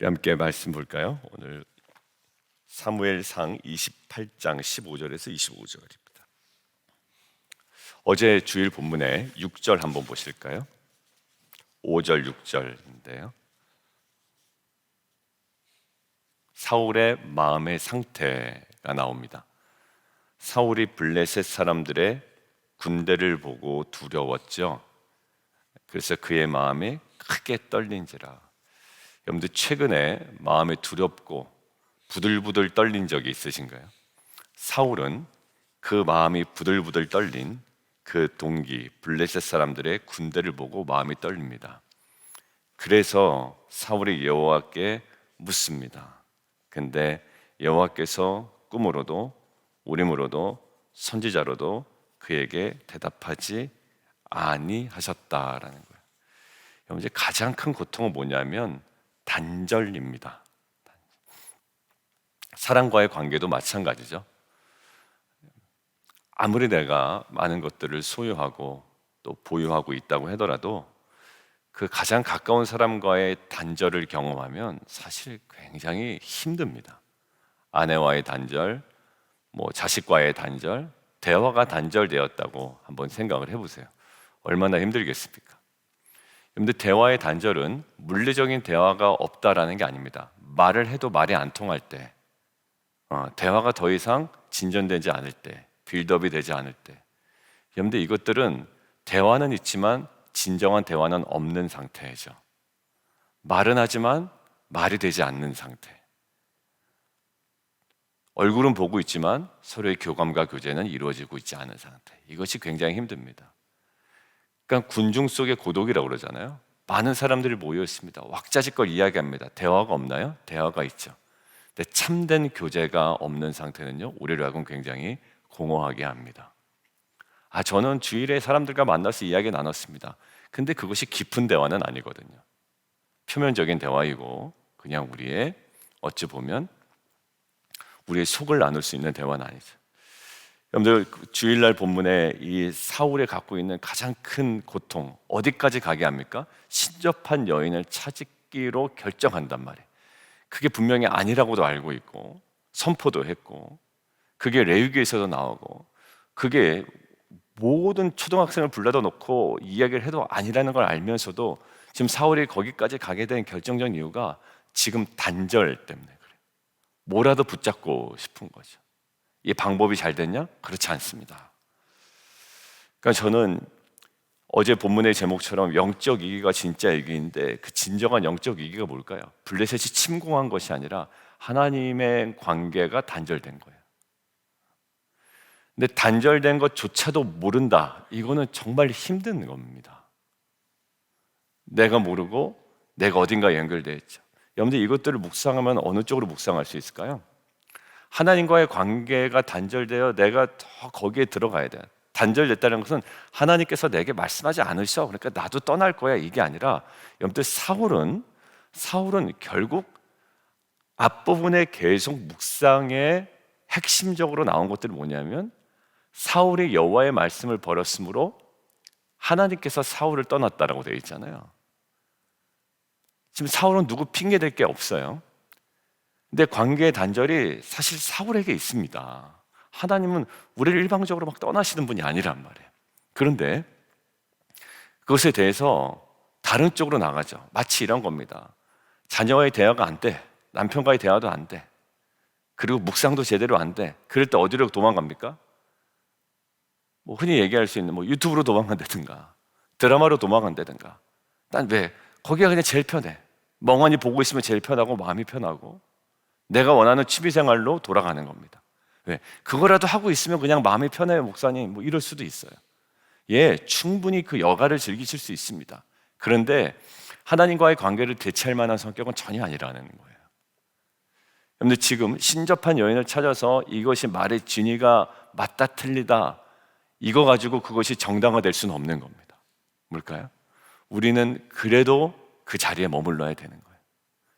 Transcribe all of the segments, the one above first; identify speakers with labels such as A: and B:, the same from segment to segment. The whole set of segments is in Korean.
A: 함께 말씀 볼까요? 오늘 사무엘상 28장 15절에서 25절입니다. 어제 주일 본문에 6절 한번 보실까요? 5절 6절인데요. 사울의 마음의 상태가 나옵니다. 사울이 블레셋 사람들의 군대를 보고 두려웠죠. 그래서 그의 마음이 크게 떨린지라. 여러분들 최근에 마음이 두렵고 부들부들 떨린 적이 있으신가요? 사울은 그 마음이 부들부들 떨린 그 동기 블레셋 사람들의 군대를 보고 마음이 떨립니다. 그래서 사울이 여호와께 묻습니다. 근데 여호와께서 꿈으로도 우림으로도 선지자로도 그에게 대답하지 아니하셨다라는 거예요. 여러분, 이제 가장 큰 고통은 뭐냐면 단절입니다. 사람과의 관계도 마찬가지죠. 아무리 내가 많은 것들을 소유하고 또 보유하고 있다고 하더라도 그 가장 가까운 사람과의 단절을 경험하면 사실 굉장히 힘듭니다. 아내와의 단절, 자식과의 단절, 대화가 단절되었다고 한번 생각을 해보세요. 얼마나 힘들겠습니까? 그런데 대화의 단절은 물리적인 대화가 없다라는 게 아닙니다. 말을 해도 말이 안 통할 때, 대화가 더 이상 진전되지 않을 때, 빌드업이 되지 않을 때, 그런데 이것들은 대화는 있지만 진정한 대화는 없는 상태죠. 말은 하지만 말이 되지 않는 상태. 얼굴은 보고 있지만 서로의 교감과 교제는 이루어지고 있지 않은 상태. 이것이 굉장히 힘듭니다. 그러니까 군중 속의 고독이라고 그러잖아요. 많은 사람들이 모여 있습니다. 왁자지껄 이야기합니다. 대화가 없나요? 대화가 있죠. 근데 참된 교제가 없는 상태는요, 우리를 하여금 굉장히 공허하게 합니다. 저는 주일에 사람들과 만나서 이야기 나눴습니다. 근데 그것이 깊은 대화는 아니거든요. 표면적인 대화이고 그냥 우리의 어찌 보면 우리의 속을 나눌 수 있는 대화는 아니죠. 여러분들, 주일날 본문에 이 사울이 갖고 있는 가장 큰 고통, 어디까지 가게 합니까? 신접한 여인을 찾기로 결정한단 말이에요. 그게 분명히 아니라고도 알고 있고 선포도 했고 그게 레위기에서도 나오고 그게 모든 초등학생을 불러다 놓고 이야기를 해도 아니라는 걸 알면서도 지금 사울이 거기까지 가게 된 결정적인 이유가 지금 단절 때문에 그래요. 뭐라도 붙잡고 싶은 거죠. 이 방법이 잘 됐냐? 그렇지 않습니다. 그러니까 저는 어제 본문의 제목처럼 영적 위기가 진짜 위기인데 그 진정한 영적 위기가 뭘까요? 블레셋이 침공한 것이 아니라 하나님의 관계가 단절된 거예요. 근데 단절된 것조차도 모른다. 이거는 정말 힘든 겁니다. 내가 모르고 내가 어딘가 연결되어 있죠. 여러분들, 이것들을 묵상하면 어느 쪽으로 묵상할 수 있을까요? 하나님과의 관계가 단절되어 내가 더 거기에 들어가야 돼요. 단절됐다는 것은 하나님께서 내게 말씀하지 않으셔, 그러니까 나도 떠날 거야, 이게 아니라 여러분들, 사울은 결국 앞부분에 계속 묵상의 핵심적으로 나온 것들이 뭐냐면 사울이 여호와의 말씀을 버렸으므로 하나님께서 사울을 떠났다라고 되어 있잖아요. 지금 사울은 누구 핑계댈 게 없어요. 근데 관계의 단절이 사실 사울에게 있습니다. 하나님은 우리를 일방적으로 막 떠나시는 분이 아니란 말이에요. 그런데 그것에 대해서 다른 쪽으로 나가죠. 마치 이런 겁니다. 자녀와의 대화가 안 돼. 남편과의 대화도 안 돼. 그리고 묵상도 제대로 안 돼. 그럴 때 어디로 도망갑니까? 흔히 얘기할 수 있는 유튜브로 도망간다든가 드라마로 도망간다든가. 난 왜? 거기가 그냥 제일 편해. 멍하니 보고 있으면 제일 편하고 마음이 편하고 내가 원하는 취미생활로 돌아가는 겁니다. 왜? 그거라도 하고 있으면 그냥 마음이 편해요, 목사님. 이럴 수도 있어요. 충분히 그 여가를 즐기실 수 있습니다. 그런데 하나님과의 관계를 대체할 만한 성격은 전혀 아니라는 거예요. 여러분들, 지금 신접한 여인을 찾아서 이것이 말의 진위가 맞다 틀리다 이거 가지고 그것이 정당화될 수는 없는 겁니다. 뭘까요? 우리는 그래도 그 자리에 머물러야 되는 거예요.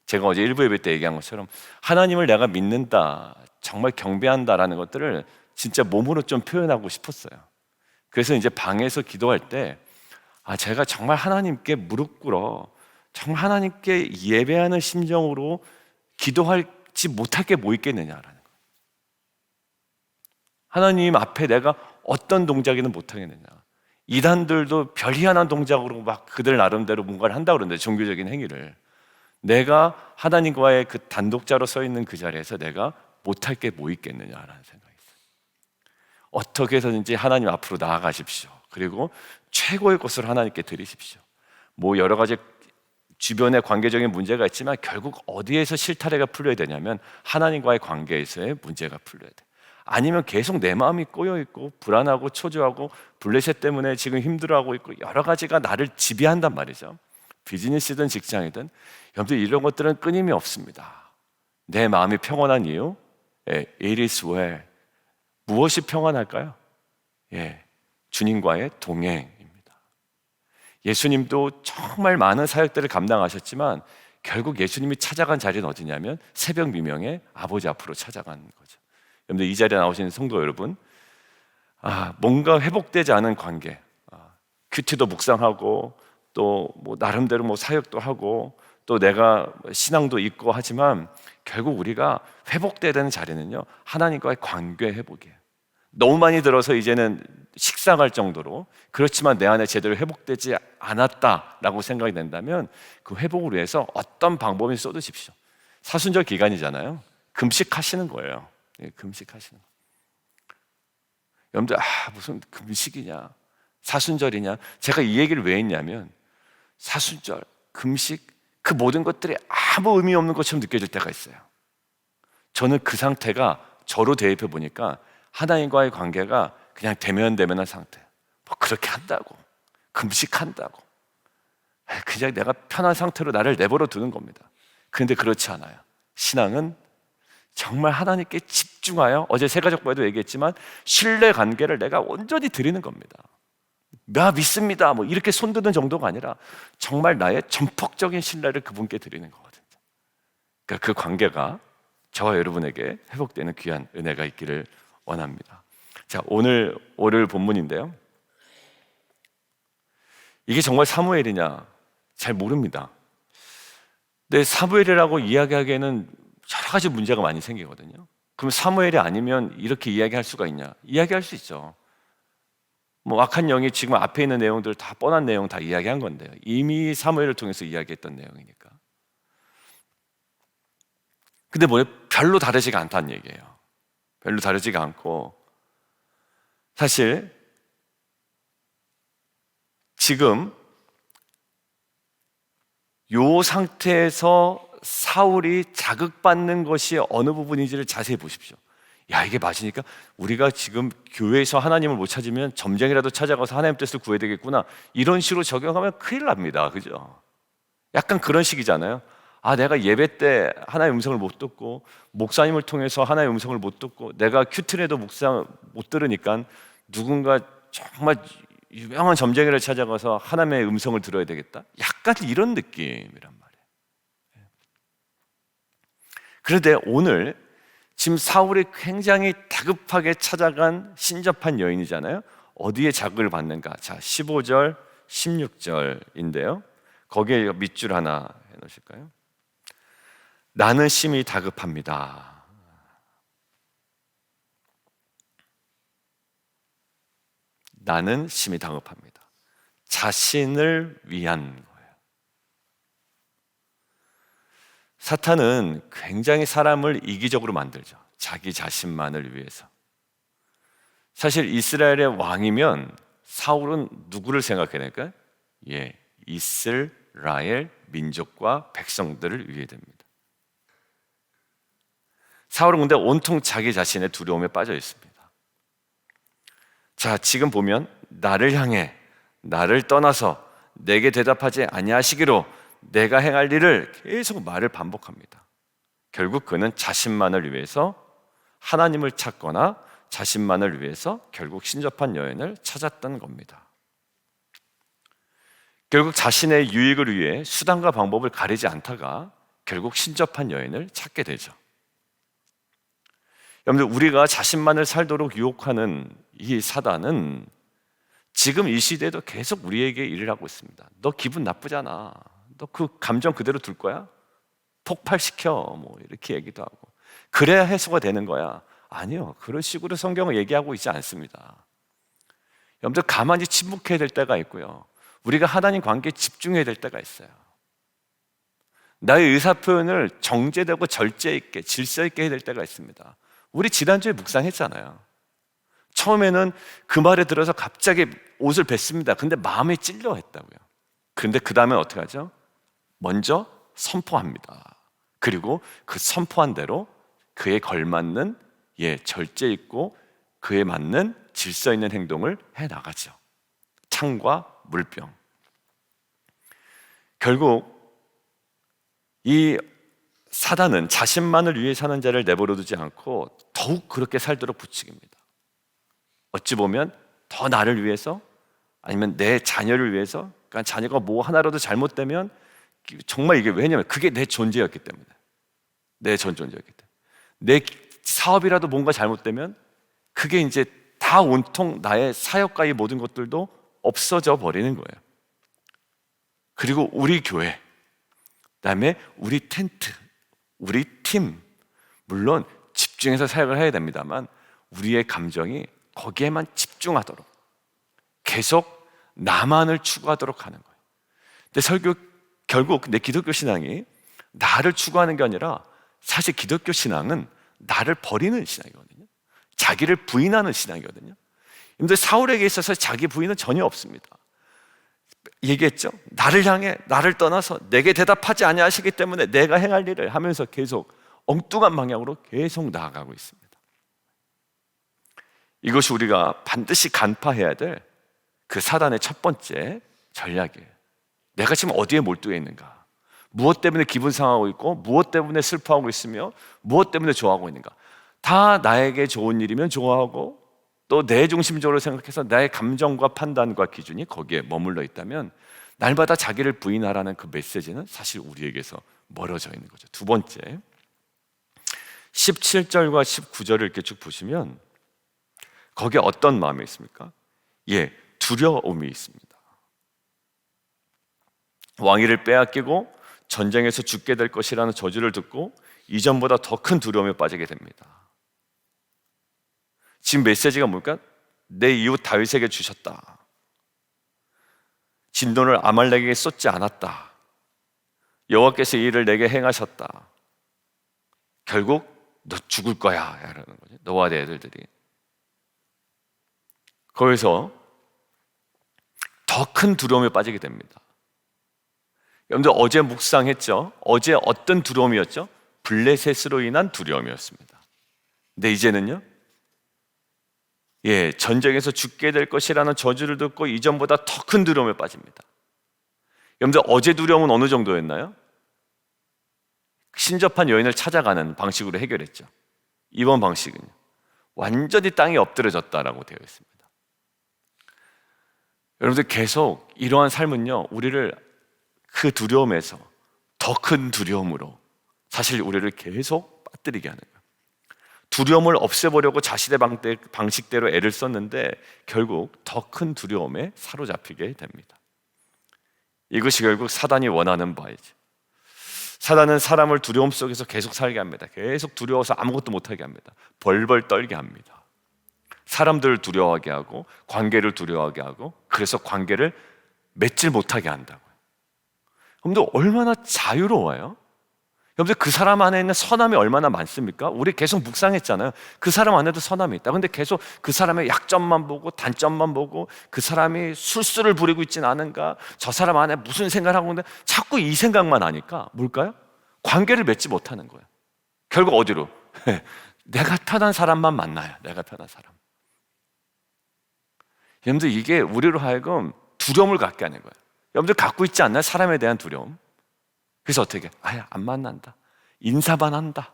A: 제가 어제 1부 예배 때 얘기한 것처럼 하나님을 내가 믿는다, 정말 경배한다라는 것들을 진짜 몸으로 좀 표현하고 싶었어요. 그래서 이제 방에서 기도할 때 제가 정말 하나님께 무릎 꿇어 정말 하나님께 예배하는 심정으로 기도하지 못할 게 뭐 있겠느냐라는 거예요. 하나님 앞에 내가 어떤 동작이든 못하겠느냐. 이단들도 별희한한 동작으로 막 그들 나름대로 뭔가를 한다고 그러는데, 종교적인 행위를. 내가 하나님과의 그 단독자로 서 있는 그 자리에서 내가 못할 게 뭐 있겠느냐라는 생각이 있어요. 어떻게 해서든지 하나님 앞으로 나아가십시오. 그리고 최고의 것을 하나님께 드리십시오. 뭐 여러 가지 주변에 관계적인 문제가 있지만 결국 어디에서 실타래가 풀려야 되냐면 하나님과의 관계에서의 문제가 풀려야 돼. 아니면 계속 내 마음이 꼬여있고 불안하고 초조하고 블레셋 때문에 지금 힘들어하고 있고 여러 가지가 나를 지배한단 말이죠. 비즈니스든 직장이든. 여러분들 이런 것들은 끊임이 없습니다. 내 마음이 평안한 이유? It is well. 무엇이 평안할까요? 주님과의 동행입니다. 예수님도 정말 많은 사역들을 감당하셨지만 결국 예수님이 찾아간 자리는 어디냐면 새벽 미명에 아버지 앞으로 찾아간 거죠. 여러분들 이 자리에 나오시는 성도 여러분, 뭔가 회복되지 않은 관계, 큐티도 묵상하고 또 뭐 나름대로 뭐 사역도 하고 또 내가 신앙도 있고 하지만 결국 우리가 회복돼야 되는 자리는요, 하나님과의 관계 회복이에요. 너무 많이 들어서 이제는 식상할 정도로, 그렇지만 내 안에 제대로 회복되지 않았다라고 생각이 된다면 그 회복을 위해서 어떤 방법을 쏟으십시오. 사순절 기간이잖아요. 금식하시는 거예요. 금식하시는 거. 여러분들 무슨 금식이냐, 사순절이냐. 제가 이 얘기를 왜 했냐면 사순절, 금식, 그 모든 것들이 아무 의미 없는 것처럼 느껴질 때가 있어요. 저는 그 상태가 저로 대입해 보니까 하나님과의 관계가 그냥 대면대면한 상태. 뭐 그렇게 한다고, 금식한다고, 그냥 내가 편한 상태로 나를 내버려 두는 겁니다. 그런데 그렇지 않아요. 신앙은 정말 하나님께 집중하여, 어제 세가족과도 얘기했지만 신뢰 관계를 내가 온전히 드리는 겁니다. 나 믿습니다 뭐 이렇게 손드는 정도가 아니라 정말 나의 전폭적인 신뢰를 그분께 드리는 거거든요. 그러니까 그 관계가 저와 여러분에게 회복되는 귀한 은혜가 있기를 원합니다. 자, 오늘 월요일 본문인데요, 이게 정말 사무엘이냐 잘 모릅니다. 근데 사무엘이라고 이야기하기에는 여러 가지 문제가 많이 생기거든요. 그럼 사무엘이 아니면 이렇게 이야기할 수가 있냐? 이야기할 수 있죠. 뭐 악한 영이 지금 앞에 있는 내용들 다 뻔한 내용 다 이야기한 건데요. 이미 사무엘을 통해서 이야기했던 내용이니까. 근데 뭐예요? 별로 다르지가 않다는 얘기예요. 별로 다르지가 않고, 사실 지금 요 상태에서 사울이 자극받는 것이 어느 부분인지를 자세히 보십시오. 야, 이게 맞으니까 우리가 지금 교회에서 하나님을 못 찾으면 점쟁이라도 찾아가서 하나님 뜻을 구해야 되겠구나, 이런 식으로 적용하면 큰일 납니다. 그죠? 약간 그런 식이잖아요. 내가 예배 때 하나님의 음성을 못 듣고 목사님을 통해서 하나님의 음성을 못 듣고 내가 큐트에도 묵상 못 들으니까 누군가 정말 유명한 점쟁이를 찾아가서 하나님의 음성을 들어야 되겠다, 약간 이런 느낌이란 말이에요. 그런데 오늘 지금 사울이 굉장히 다급하게 찾아간 신접한 여인이잖아요. 어디에 자극을 받는가? 자, 15절, 16절인데요. 거기에 밑줄 하나 해놓으실까요? 나는 심히 다급합니다. 나는 심히 다급합니다. 자신을 위한 거예요. 사탄은 굉장히 사람을 이기적으로 만들죠. 자기 자신만을 위해서. 사실 이스라엘의 왕이면 사울은 누구를 생각해야 될까요? 이스라엘 민족과 백성들을 위해 됩니다. 사울은 근데 온통 자기 자신의 두려움에 빠져 있습니다. 자, 지금 보면 나를 향해, 나를 떠나서 내게 대답하지 아니하시기로 내가 행할 일을 계속 말을 반복합니다. 결국 그는 자신만을 위해서 하나님을 찾거나 자신만을 위해서 결국 신접한 여인을 찾았던 겁니다. 결국 자신의 유익을 위해 수단과 방법을 가리지 않다가 결국 신접한 여인을 찾게 되죠. 여러분들, 우리가 자신만을 살도록 유혹하는 이 사단은 지금 이 시대에도 계속 우리에게 일을 하고 있습니다. 너 기분 나쁘잖아. 너 그 감정 그대로 둘 거야? 폭발시켜. 뭐 이렇게 얘기도 하고. 그래야 해소가 되는 거야. 아니요. 그런 식으로 성경은 얘기하고 있지 않습니다. 여러분들 가만히 침묵해야 될 때가 있고요. 우리가 하나님 관계에 집중해야 될 때가 있어요. 나의 의사표현을 정제되고 절제 있게, 질서 있게 해야 될 때가 있습니다. 우리 지난주에 묵상했잖아요. 처음에는 그 말에 들어서 갑자기 옷을 뱉습니다. 근데 마음에 찔려 했다고요. 그런데 그 다음에 어떻게 하죠? 먼저 선포합니다. 그리고 그 선포한 대로 그에 걸맞는 절제 있고 그에 맞는 질서 있는 행동을 해나가죠. 창과 물병. 결국 이 사단은 자신만을 위해 사는 자를 내버려 두지 않고 더욱 그렇게 살도록 부추깁니다. 어찌 보면 더 나를 위해서 아니면 내 자녀를 위해서, 그러니까 자녀가 뭐 하나라도 잘못되면 정말 이게 왜냐면 그게 내 존재였기 때문에, 내 전 존재였기 때문에 내 사업이라도 뭔가 잘못되면 그게 이제 다 온통 나의 사역과의 모든 것들도 없어져 버리는 거예요. 그리고 우리 교회, 그다음에 우리 텐트, 우리 팀, 물론 집중해서 사역을 해야 됩니다만 우리의 감정이 거기에만 집중하도록 계속 나만을 추구하도록 하는 거예요. 근데 결국 내 기독교 신앙이 나를 추구하는 게 아니라 사실 기독교 신앙은 나를 버리는 신앙이거든요. 자기를 부인하는 신앙이거든요. 근데 사울에게 있어서 자기 부인은 전혀 없습니다. 얘기했죠. 나를 향해 나를 떠나서 내게 대답하지 아니하시기 때문에 내가 행할 일을 하면서 계속 엉뚱한 방향으로 계속 나아가고 있습니다. 이것이 우리가 반드시 간파해야 될 그 사단의 첫 번째 전략이에요. 내가 지금 어디에 몰두해 있는가? 무엇 때문에 기분 상하고 있고 무엇 때문에 슬퍼하고 있으며 무엇 때문에 좋아하고 있는가? 다 나에게 좋은 일이면 좋아하고 또 내 중심적으로 생각해서 나의 감정과 판단과 기준이 거기에 머물러 있다면 날마다 자기를 부인하라는 그 메시지는 사실 우리에게서 멀어져 있는 거죠. 두 번째, 17절과 19절을 이렇게 쭉 보시면 거기에 어떤 마음이 있습니까? 두려움이 있습니다. 왕위를 빼앗기고 전쟁에서 죽게 될 것이라는 저주를 듣고 이전보다 더 큰 두려움에 빠지게 됩니다. 지금 메시지가 뭘까? 내 이웃 다윗에게 주셨다. 진노를 아말렉에게 쏟지 않았다. 여호와께서 이 일을 내게 행하셨다. 결국 너 죽을 거야 라는 거죠. 너와 내 애들들이. 거기서 더 큰 두려움에 빠지게 됩니다. 여러분들 어제 묵상했죠? 어제 어떤 두려움이었죠? 블레셋으로 인한 두려움이었습니다. 근데 이제는요? 전쟁에서 죽게 될 것이라는 저주를 듣고 이전보다 더 큰 두려움에 빠집니다. 여러분들 어제 두려움은 어느 정도였나요? 신접한 여인을 찾아가는 방식으로 해결했죠. 이번 방식은요, 완전히 땅에 엎드려졌다라고 되어 있습니다. 여러분들 계속 이러한 삶은요, 우리를 그 두려움에서 더 큰 두려움으로 사실 우리를 계속 빠뜨리게 하는 거예요. 두려움을 없애보려고 자신의 방식대로 애를 썼는데 결국 더 큰 두려움에 사로잡히게 됩니다. 이것이 결국 사단이 원하는 바이죠. 사단은 사람을 두려움 속에서 계속 살게 합니다. 계속 두려워서 아무것도 못하게 합니다. 벌벌 떨게 합니다. 사람들을 두려워하게 하고 관계를 두려워하게 하고 그래서 관계를 맺질 못하게 한다고요. 여러분들 얼마나 자유로워요? 여러분들 그 사람 안에 있는 선함이 얼마나 많습니까? 우리 계속 묵상했잖아요. 그 사람 안에도 선함이 있다. 근데 계속 그 사람의 약점만 보고 단점만 보고 그 사람이 술수를 부리고 있진 않은가? 저 사람 안에 무슨 생각을 하고 있는데 자꾸 이 생각만 하니까 뭘까요? 관계를 맺지 못하는 거예요. 결국 어디로? 내가 편한 사람만 만나요. 내가 편한 사람. 여러분들 이게 우리로 하여금 두려움을 갖게 하는 거예요. 여러분들 갖고 있지 않나요? 사람에 대한 두려움. 그래서 어떻게? 안 만난다. 인사만 한다.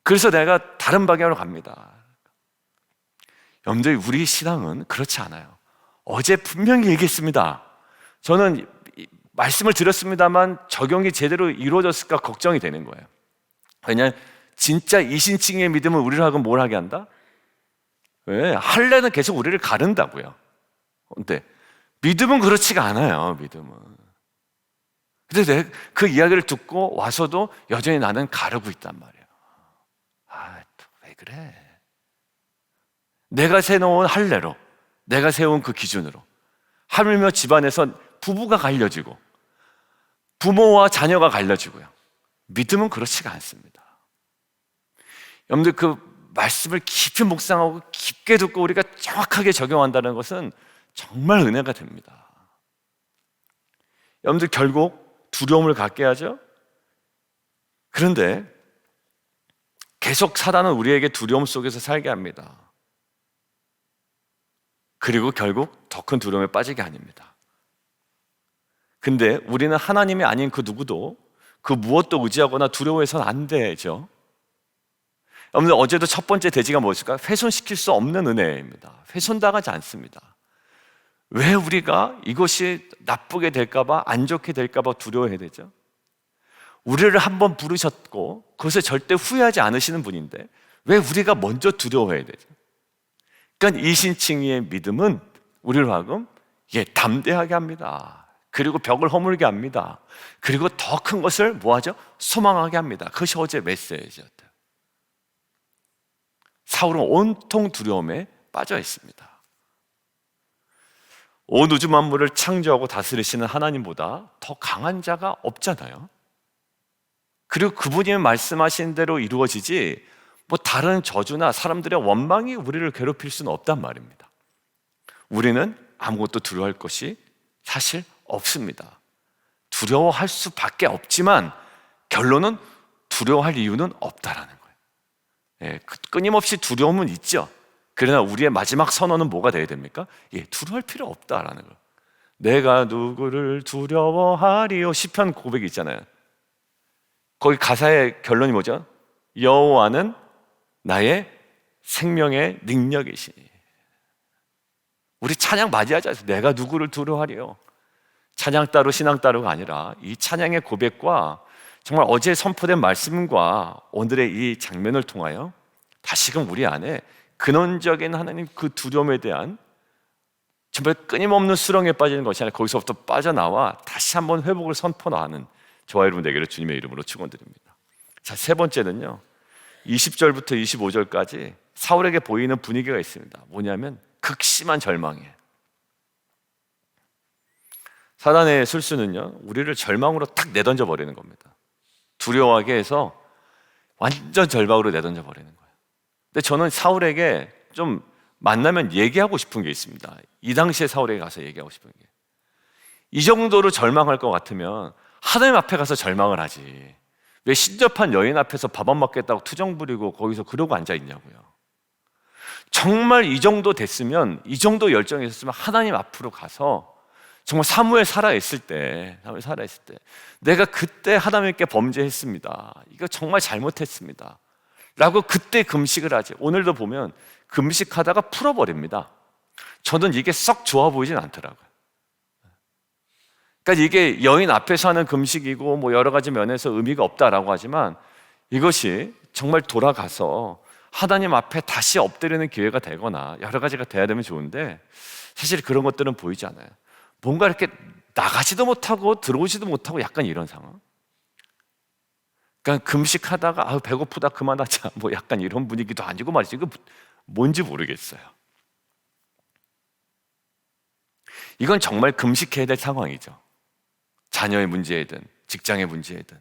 A: 그래서 내가 다른 방향으로 갑니다. 여러분들 우리 신앙은 그렇지 않아요. 어제 분명히 얘기했습니다. 저는 말씀을 드렸습니다만 적용이 제대로 이루어졌을까 걱정이 되는 거예요. 왜냐하면 진짜 이신칭의 믿음은 우리를 하고 뭘 하게 한다? 왜? 할례는 계속 우리를 가른다고요. 근데 믿음은 그렇지가 않아요. 믿음은 근데 그 이야기를 듣고 와서도 여전히 나는 가르고 있단 말이에요. 왜 그래? 내가 세워놓은 할례로, 내가 세운 그 기준으로 하물며 집안에서 부부가 갈려지고 부모와 자녀가 갈려지고요. 믿음은 그렇지가 않습니다. 여러분들 그 말씀을 깊이 묵상하고 깊게 듣고 우리가 정확하게 적용한다는 것은 정말 은혜가 됩니다. 여러분들 결국 두려움을 갖게 하죠. 그런데 계속 사단은 우리에게 두려움 속에서 살게 합니다. 그리고 결국 더 큰 두려움에 빠지게 아닙니다. 근데 우리는 하나님이 아닌 그 누구도 그 무엇도 의지하거나 두려워해서는 안 되죠. 여러분들 어제도 첫 번째 대지가 무엇일까요? 훼손시킬 수 없는 은혜입니다. 훼손당하지 않습니다. 왜 우리가 이것이 나쁘게 될까봐, 안 좋게 될까봐 두려워해야 되죠? 우리를 한번 부르셨고 그것을 절대 후회하지 않으시는 분인데 왜 우리가 먼저 두려워해야 되죠? 그러니까 이신칭의의 믿음은 우리를 하여금 담대하게 합니다. 그리고 벽을 허물게 합니다. 그리고 더 큰 것을 뭐하죠? 소망하게 합니다. 그것이 어제 메시지였대요. 사울은 온통 두려움에 빠져 있습니다. 온 우주 만물을 창조하고 다스리시는 하나님보다 더 강한 자가 없잖아요. 그리고 그분이 말씀하신 대로 이루어지지 뭐 다른 저주나 사람들의 원망이 우리를 괴롭힐 수는 없단 말입니다. 우리는 아무것도 두려워할 것이 사실 없습니다. 두려워할 수밖에 없지만 결론은 두려워할 이유는 없다라는 거예요. 끊임없이 두려움은 있죠. 그러나 우리의 마지막 선언은 뭐가 되어야 됩니까? 두려워할 필요 없다라는 거예요. 내가 누구를 두려워하리요? 시편 고백이 있잖아요. 거기 가사의 결론이 뭐죠? 여호와는 나의 생명의 능력이시니. 우리 찬양 맞이하자. 내가 누구를 두려워하리요? 찬양 따로 신앙 따로가 아니라 이 찬양의 고백과 정말 어제 선포된 말씀과 오늘의 이 장면을 통하여 다시금 우리 안에 근원적인 하나님 그 두려움에 대한 정말 끊임없는 수렁에 빠지는 것이 아니라 거기서부터 빠져나와 다시 한번 회복을 선포하는 저와 여러분 되기를 주님의 이름으로 축원드립니다. 자, 세 번째는요, 20절부터 25절까지 사울에게 보이는 분위기가 있습니다. 뭐냐면 극심한 절망이에요. 사단의 술수는요, 우리를 절망으로 탁 내던져 버리는 겁니다. 두려워하게 해서 완전 절망으로 내던져 버리는 거예요. 근데 저는 사울에게 좀 만나면 얘기하고 싶은 게 있습니다. 이 당시에 사울에게 가서 얘기하고 싶은 게, 이 정도로 절망할 것 같으면 하나님 앞에 가서 절망을 하지 왜 신접한 여인 앞에서 밥 안 먹겠다고 투정 부리고 거기서 그러고 앉아 있냐고요. 정말 이 정도 됐으면, 이 정도 열정이 있었으면 하나님 앞으로 가서 정말 사무엘 살아있을 때 내가 그때 하나님께 범죄했습니다, 이거 정말 잘못했습니다 라고 그때 금식을 하지. 오늘도 보면 금식하다가 풀어버립니다. 저는 이게 썩 좋아 보이진 않더라고요. 그러니까 이게 여인 앞에서 하는 금식이고 뭐 여러 가지 면에서 의미가 없다라고 하지만 이것이 정말 돌아가서 하나님 앞에 다시 엎드리는 기회가 되거나 여러 가지가 돼야 되면 좋은데 사실 그런 것들은 보이지 않아요. 뭔가 이렇게 나가지도 못하고 들어오지도 못하고 약간 이런 상황. 그러니까 금식하다가 배고프다 그만하자 뭐 약간 이런 분위기도 아니고 말이지. 이거 뭔지 모르겠어요. 이건 정말 금식해야 될 상황이죠. 자녀의 문제이든 직장의 문제이든.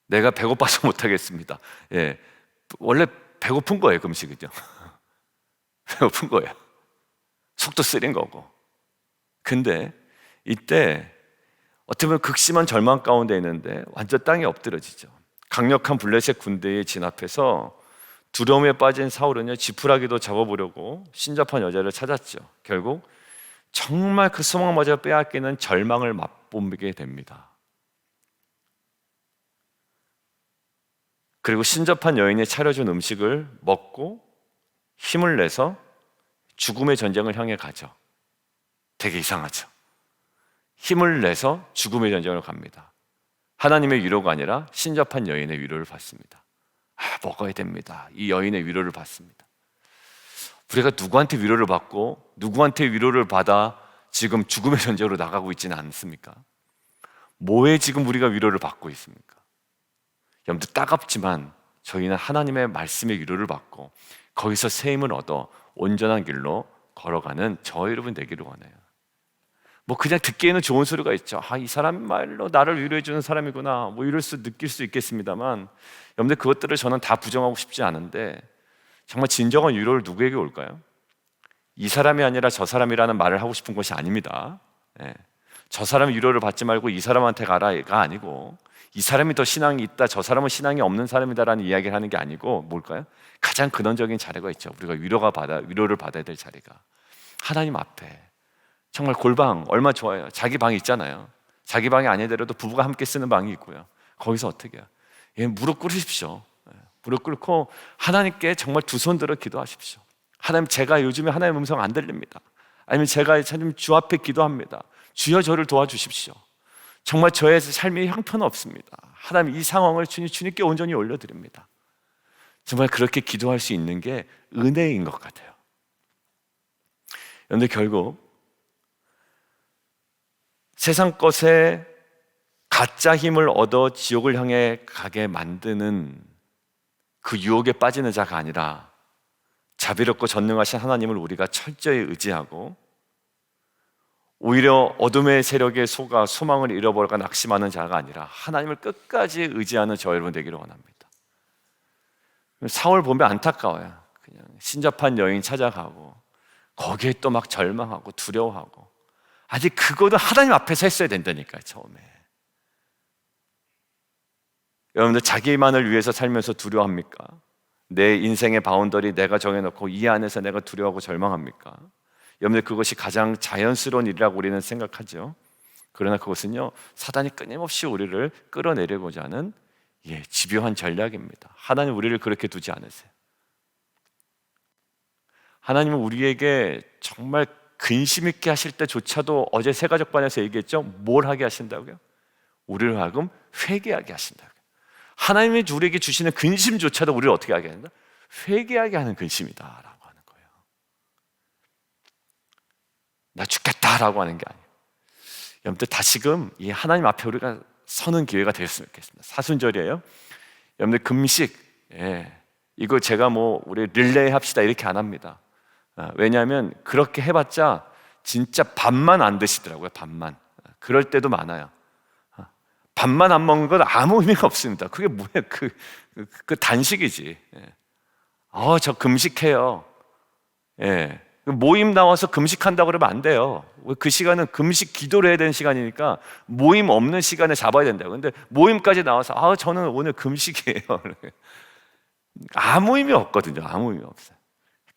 A: 내가 배고파서 못하겠습니다. 원래 배고픈 거예요, 금식이죠. 배고픈 거예요. 속도 쓰린 거고. 근데 이때 어떻게 보면 극심한 절망 가운데 있는데 완전 땅에 엎드려지죠. 강력한 블레셋 군대에 진압해서 두려움에 빠진 사울은요, 지푸라기도 잡아보려고 신접한 여자를 찾았죠. 결국 정말 그 소망마저 빼앗기는 절망을 맛보게 됩니다. 그리고 신접한 여인이 차려준 음식을 먹고 힘을 내서 죽음의 전쟁을 향해 가죠. 되게 이상하죠. 힘을 내서 죽음의 전쟁을 갑니다. 하나님의 위로가 아니라 신접한 여인의 위로를 받습니다. 먹어야 됩니다. 이 여인의 위로를 받습니다. 우리가 누구한테 위로를 받고 누구한테 위로를 받아 지금 죽음의 전쟁으로 나가고 있지는 않습니까? 뭐에 지금 우리가 위로를 받고 있습니까? 여러분들 따갑지만 저희는 하나님의 말씀의 위로를 받고 거기서 새 힘을 얻어 온전한 길로 걸어가는 저 여러분 되기를 원해요. 뭐 그냥 듣기에는 좋은 소리가 있죠. 이 사람 말로 나를 위로해 주는 사람이구나, 뭐 이럴 수 느낄 수 있겠습니다만, 여러분들 그것들을 저는 다 부정하고 싶지 않은데, 정말 진정한 위로를 누구에게 올까요? 이 사람이 아니라 저 사람이라는 말을 하고 싶은 것이 아닙니다. 저 사람이 위로를 받지 말고 이 사람한테 가라가 아니고, 이 사람이 더 신앙이 있다, 저 사람은 신앙이 없는 사람이다라는 이야기를 하는 게 아니고, 뭘까요? 가장 근원적인 자리가 있죠. 우리가 위로를 받아야 될 자리가 하나님 앞에. 정말 골방 얼마 좋아요. 자기 방이 있잖아요. 자기 방이 아니더라도 부부가 함께 쓰는 방이 있고요. 거기서 어떻게 해요? 무릎 꿇으십시오. 무릎 꿇고 하나님께 정말 두 손 들어 기도하십시오. 하나님, 제가 요즘에 하나님의 음성 안 들립니다. 아니면 제가 하나님 주 앞에 기도합니다. 주여 저를 도와주십시오. 정말 저의 삶이 형편없습니다. 하나님, 이 상황을 주님께 온전히 올려드립니다. 정말 그렇게 기도할 수 있는 게 은혜인 것 같아요. 그런데 결국 세상 것에 가짜 힘을 얻어 지옥을 향해 가게 만드는 그 유혹에 빠지는 자가 아니라 자비롭고 전능하신 하나님을 우리가 철저히 의지하고, 오히려 어둠의 세력에 속아 소망을 잃어버려가 낙심하는 자가 아니라 하나님을 끝까지 의지하는 저 여러분 되기를 원합니다. 사울 보면 안타까워요. 그냥 신접한 여인 찾아가고 거기에 또 막 절망하고 두려워하고, 아직 그거도 하나님 앞에서 했어야 된다니까요. 처음에 여러분들 자기만을 위해서 살면서 두려워합니까? 내 인생의 바운더리 내가 정해놓고 이 안에서 내가 두려워하고 절망합니까? 여러분들 그것이 가장 자연스러운 일이라고 우리는 생각하죠. 그러나 그것은요, 사단이 끊임없이 우리를 끌어내려고자 하는 집요한 전략입니다. 하나님 우리를 그렇게 두지 않으세요. 하나님은 우리에게 정말 근심 있게 하실 때조차도, 어제 새가족반에서 얘기했죠. 뭘 하게 하신다고요? 우리를 하여금 회개하게 하신다고요. 하나님이 우리에게 주시는 근심조차도 우리를 어떻게 하게 한다? 회개하게 하는 근심이다라고 하는 거예요. 나 죽겠다라고 하는 게 아니에요. 여러분들 다시금 이 하나님 앞에 우리가 서는 기회가 되었으면 좋겠습니다. 사순절이에요. 여러분들 금식, 이거 제가 우리 릴레이 합시다 이렇게 안 합니다. 왜냐하면 그렇게 해봤자 진짜 밥만 안 드시더라고요. 밥만. 그럴 때도 많아요. 밥만 안 먹는 건 아무 의미가 없습니다. 그게 뭐예요? 그 단식이지. 저 금식해요. 모임 나와서 금식한다고 그러면 안 돼요. 그 시간은 금식 기도를 해야 되는 시간이니까 모임 없는 시간에 잡아야 된다고. 근데 모임까지 나와서 저는 오늘 금식이에요. 아무 의미 없거든요. 아무 의미 없어요.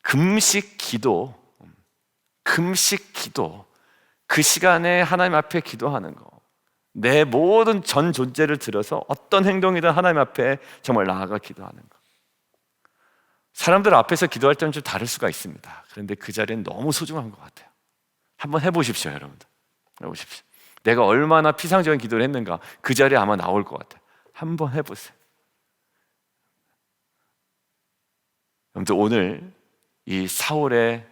A: 금식 기도, 그 시간에 하나님 앞에 기도하는 거, 내 모든 전 존재를 들여서 어떤 행동이든 하나님 앞에 정말 나아가 기도하는 거. 사람들 앞에서 기도할 때는 좀 다를 수가 있습니다. 그런데 그 자리는 너무 소중한 것 같아요. 한번 해보십시오, 여러분들. 해보십시오. 내가 얼마나 피상적인 기도를 했는가, 그 자리에 아마 나올 것 같아요. 한번 해보세요. 여러분들, 오늘 이 사울의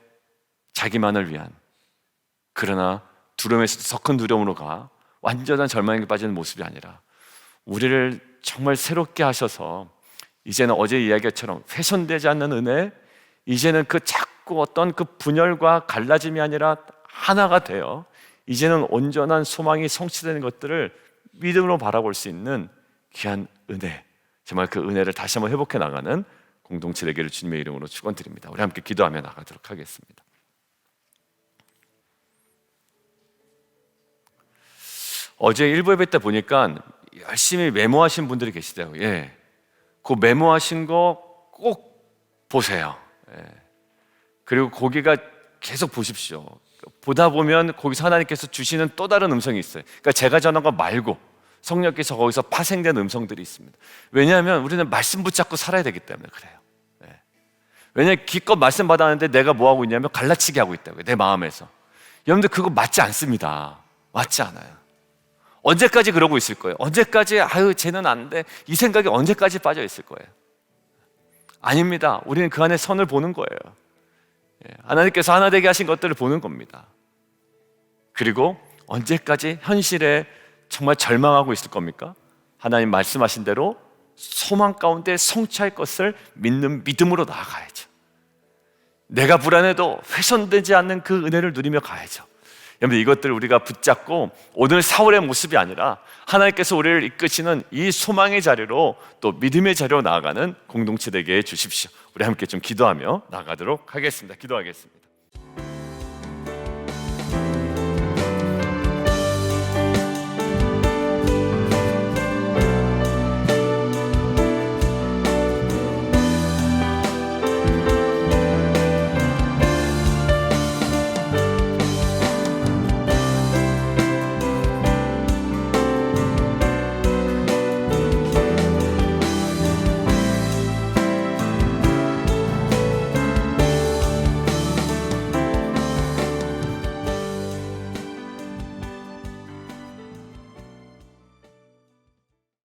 A: 자기만을 위한, 그러나 두려움에서 더 큰 두려움으로 가 완전한 절망에 빠지는 모습이 아니라, 우리를 정말 새롭게 하셔서 이제는 어제 이야기처럼 훼손되지 않는 은혜, 이제는 그 자꾸 어떤 그 분열과 갈라짐이 아니라 하나가 되어 이제는 온전한 소망이 성취되는 것들을 믿음으로 바라볼 수 있는 귀한 은혜, 정말 그 은혜를 다시 한번 회복해 나가는 공동체 되기를 주님의 이름으로 축원드립니다. 우리 함께 기도하며 나가도록 하겠습니다. 어제 일부 예배 때 보니까 열심히 메모하신 분들이 계시더라고요. 그 메모하신 거 꼭 보세요. 그리고 거기가 계속 보십시오. 보다 보면 거기서 하나님께서 주시는 또 다른 음성이 있어요. 그러니까 제가 전한 거 말고 성령께서 거기서 파생된 음성들이 있습니다. 왜냐하면 우리는 말씀 붙잡고 살아야 되기 때문에 그래요. 왜냐하면 기껏 말씀 받았는데 내가 뭐 하고 있냐면 갈라치기 하고 있다고요. 내 마음에서. 여러분들 그거 맞지 않습니다. 맞지 않아요. 언제까지 그러고 있을 거예요? 언제까지 쟤는 안 돼, 이 생각이 언제까지 빠져 있을 거예요? 아닙니다. 우리는 그 안에 선을 보는 거예요. 하나님께서 하나 되게 하신 것들을 보는 겁니다. 그리고 언제까지 현실에 정말 절망하고 있을 겁니까? 하나님 말씀하신 대로 소망 가운데 성취할 것을 믿는 믿음으로 나아가야죠. 내가 불안해도 훼손되지 않는 그 은혜를 누리며 가야죠. 여러분, 이것들을 우리가 붙잡고 오늘 4월의 모습이 아니라 하나님께서 우리를 이끄시는 이 소망의 자리로 또 믿음의 자리로 나아가는 공동체 되게 해주십시오. 우리 함께 좀 기도하며 나아가도록 하겠습니다. 기도하겠습니다.